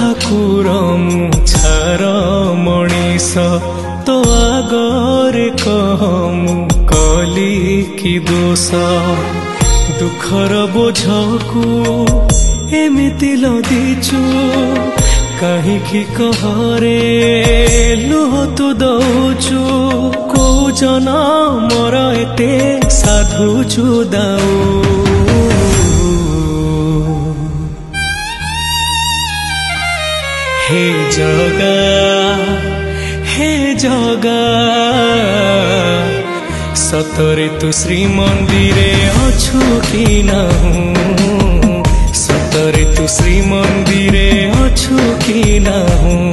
ठाकुर मुछार मनीष तो आगरे कह मु कली कि दोष दुखर बोझकू एमिति लदिचु कहीं कहरे लुह तू दौचु को जनमर एते साधुचु दाऊ हे जगा सतरे तू श्रीमंदिरे अछु कि नाहु सतरे तू श्रीमंदिरे अछु कि नाहु।